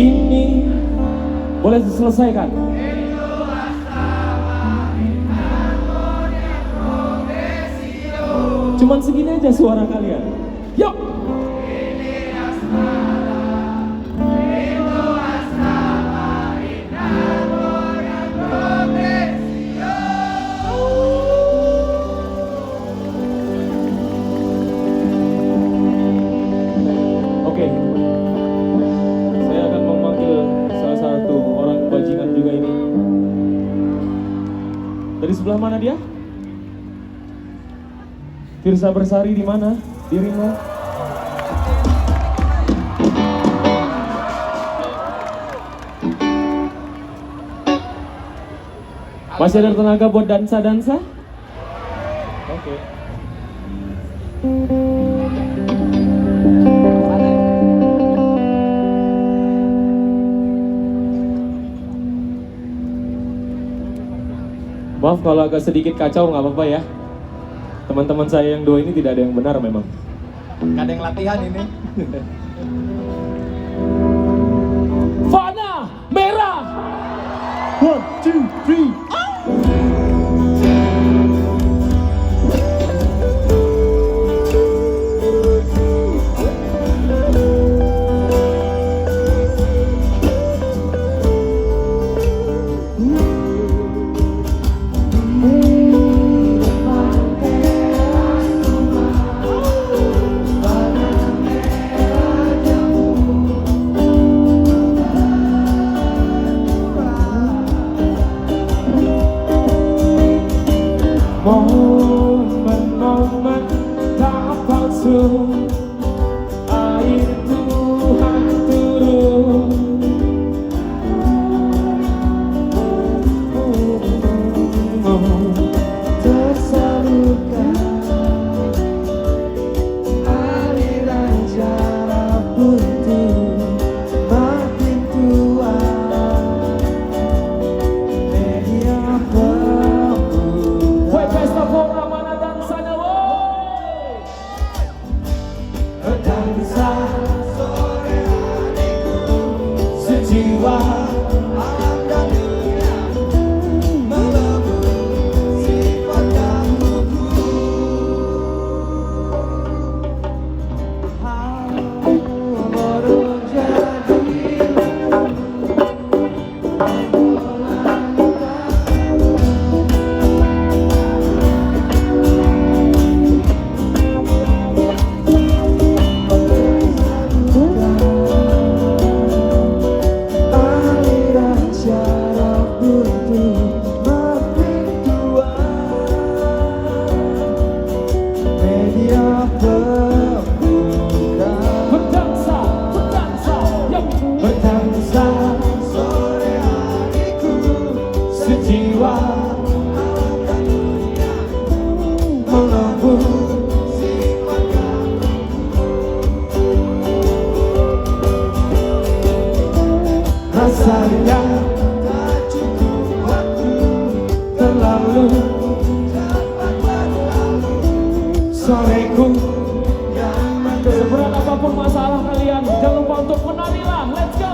Ini boleh diselesaikan. Cuman segini aja suara kalian. Yuk. Oke. Saya akan memanggil salah satu orang bajingan juga ini. Dari sebelah mana dia? Tirsa Bersari di mana? Dirimu? Masih ada tenaga buat dansa-dansa? Oke. Maaf kalau agak sedikit kacau, nggak apa-apa ya. Teman-teman saya yang dua ini tidak ada yang benar memang. Gak ada yang latihan ini. Fana merah. 1, 2, 3. Momen-momen tak palsu, air Tuhan turun. Tersalurkan aliran jarak buntu makin tua. Media pesta pora mana dansanya woi. Dansa sore hariku sejiwa alam dan dunia melebur sifat kamuku. Baru jadi rasanya tak cukup waktu, terlalu cepat berlalu. Soreku yang seberat apapun masalah kalian, jangan lupa untuk menarilah. Let's go.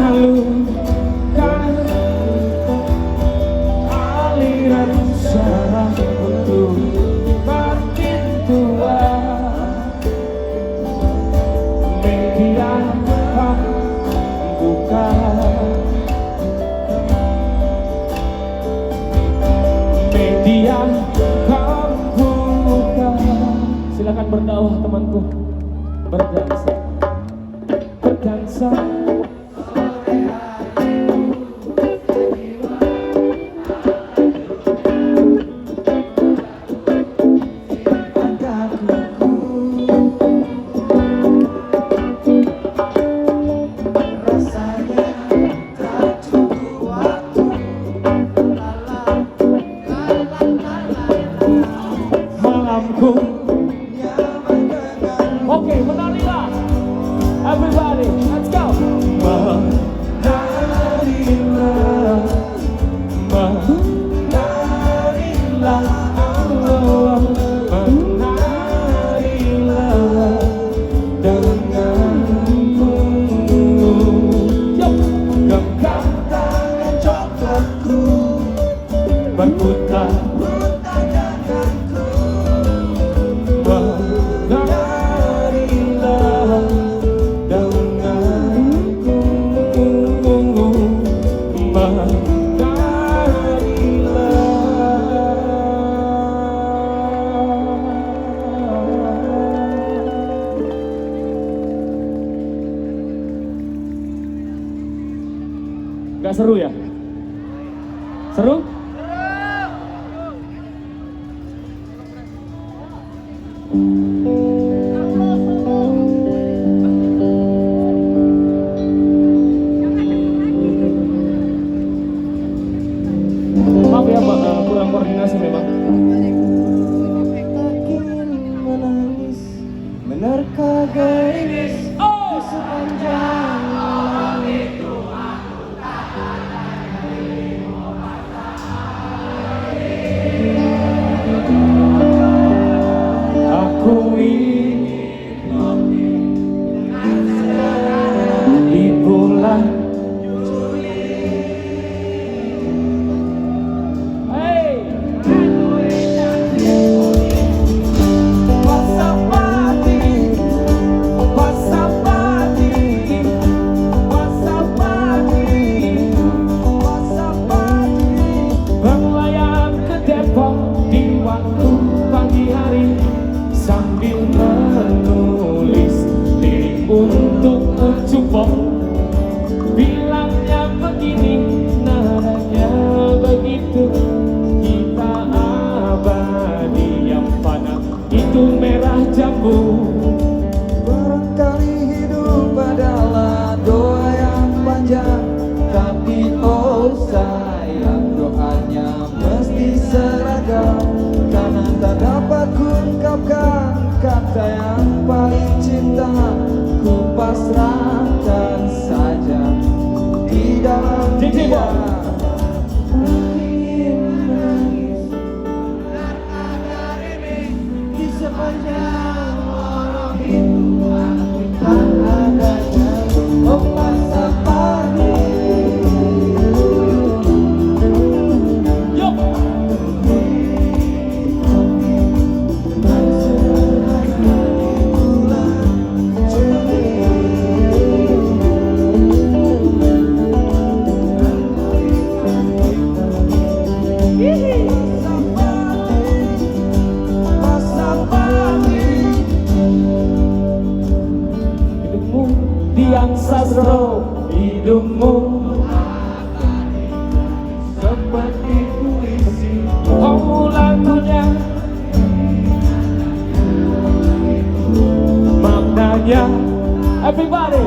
mengalurkan aliran saraf untuk makin tua. Media buka, media buka. Silakan berdakwah temanku, berdansa, berdansa. Oke, menarilah. Everybody, let's go. Menarilah, menarilah, Allah, menarilah denganku. Genggam tangan coklatku, berputar. Gak seru ya? Seru? Maaf ya Pak, kurang koordinasi memang. Menangis, menerka gerimis di sepanjang malam itu. Aku ingin di bulan Juli. Hey, Pasapati, Pasapati, Pasapati, Pasapati, berlayar ke Depok di waktu pagi hari sambil menulis lirik untuk mencukup. Bilangnya begini, nadanya begitu. Kita abadi, yang fana itu merah jambu. Barangkali hidup adalah doa yang panjang, tapi oh sayang, doanya mesti seragam. Karena tak dapat kuungkapkan kata yang paling cinta, ku pasrahkan saja di dalam dia. Ingin menangis, di sepanjang malam itu aku tak adanya. Oh Pasapati, Yuk, hidupmu diang sastro, hidupmu seperti puisi. Oh lagunya, maknanya. Everybody.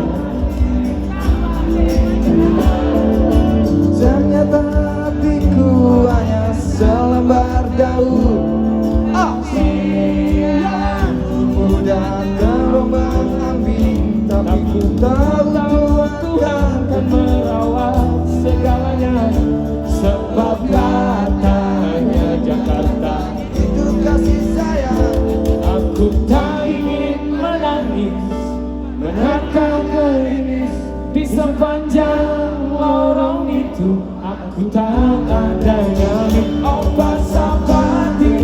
ternyata hatiku hanya selembar daun. Yang mudah terombang ambing, tapi ku tahu Tuhan akan merawat segalanya. Sebab katanya Jakarta itu kasih sayang. aku tak ingin menangis, menerka gerimis di sepanjang itu aku tak ada nyali. Oh Pasapati,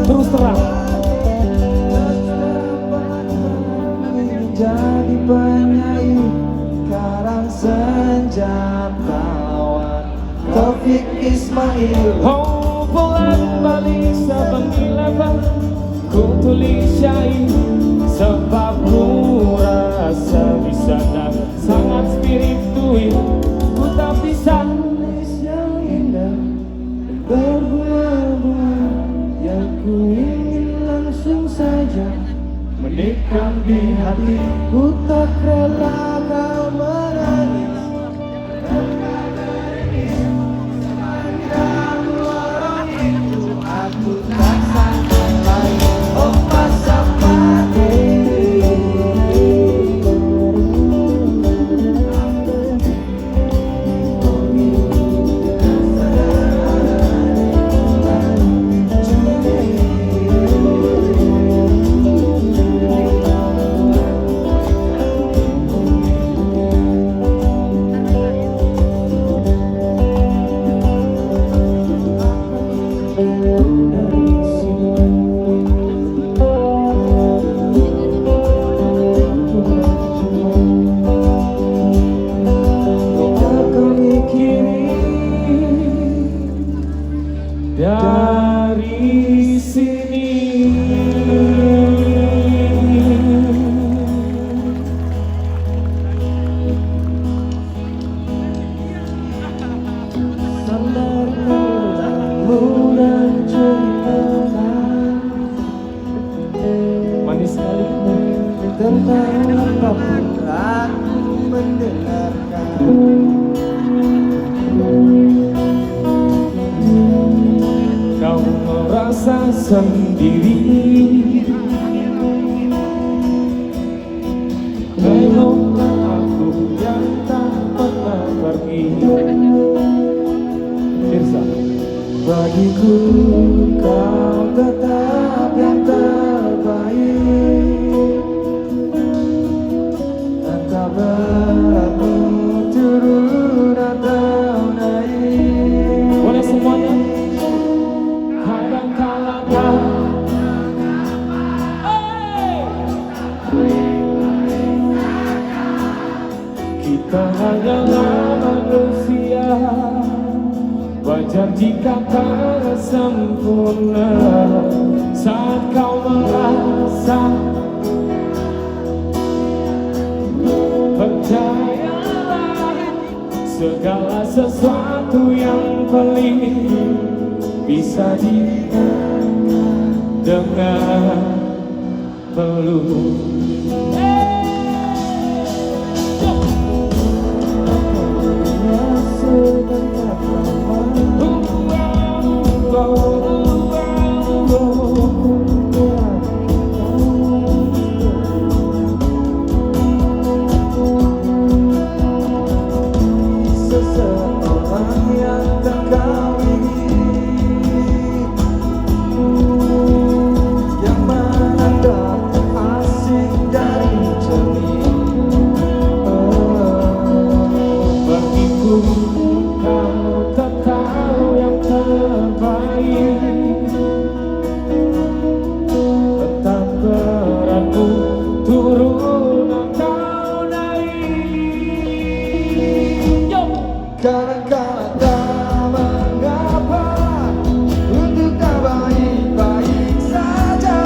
terus terang menjadi penyanyi karang senjata lawan Taufik Ismail. oh bulan balik 7-Eleven ku tulis syair sebab ku rasa di sana sangat spiritual. Ku tak bisa Tulis yang indah berbunga-bunga yang ku ingin langsung saja mendekam di hati. Ku tak rela kau menangis sepanjang lorong itu aku tak sanggup lagi. Oh Pasapati, dari sini. Manis sekali tentang apapun aku mendengarkan. kau merasa sendiri. Tengoklah aku yang tak pernah pergi. Tirza, Bagiku kau tetap yang terbaik. Entah beratmu turun atau naik. boleh semuanya. Kadang-kala kau kita hanyalah manusia, wajar jika tak sempurna. Saat kau merasa, percayalah segala sesuatu yang pelik bisa dengan peluk. Seseorang yang tak kau ingin, yang menatap asing dari cermin. Bagiku kau tak tahu yang terbaik. Tetap beratmu turun atau naik. Yo! Kadang-kala tak mengapa untuk tak baik-baik saja.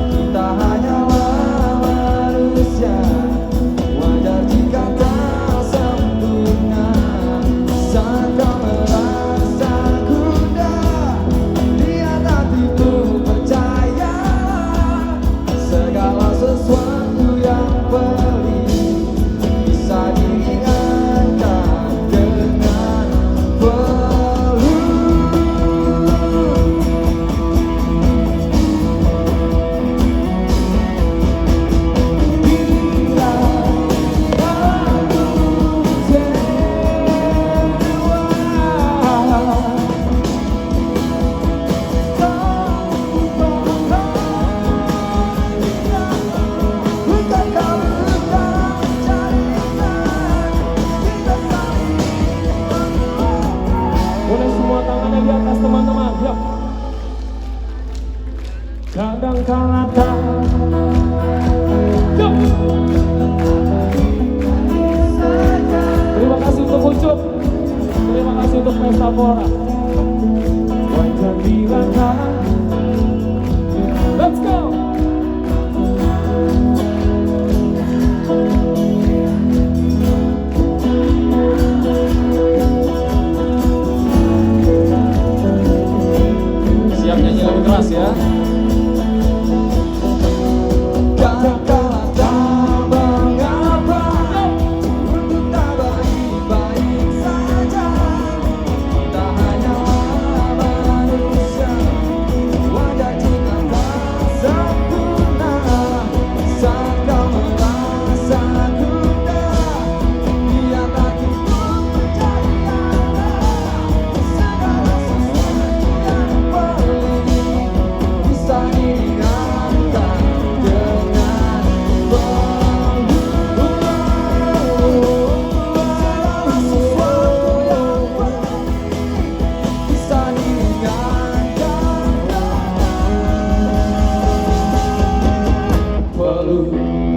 Kita hanyalah manusia, wajar jika tak sempurna. Saat kau merasa gundah, lihat hatimu, percayalah segala sesuatu yang pelik bisa diingatkan dengan peluk. kala Jom. Terima kasih untuk Ucup. Terima kasih untuk Pesta Pora. wajar biarkan. Let's go. Siap nyanyi lebih keras ya. Kadangkala tak mengapa untuk tak baik-baik saja. Kita hanyalah manusia, wajar jika tak sempurna. Saat kau merasa gundah, biarlah kita menjadi Allah. Segala sesuatu yang paling bisa diingatkan dengan sesuatu yang paling bisa diingatkan. Peluk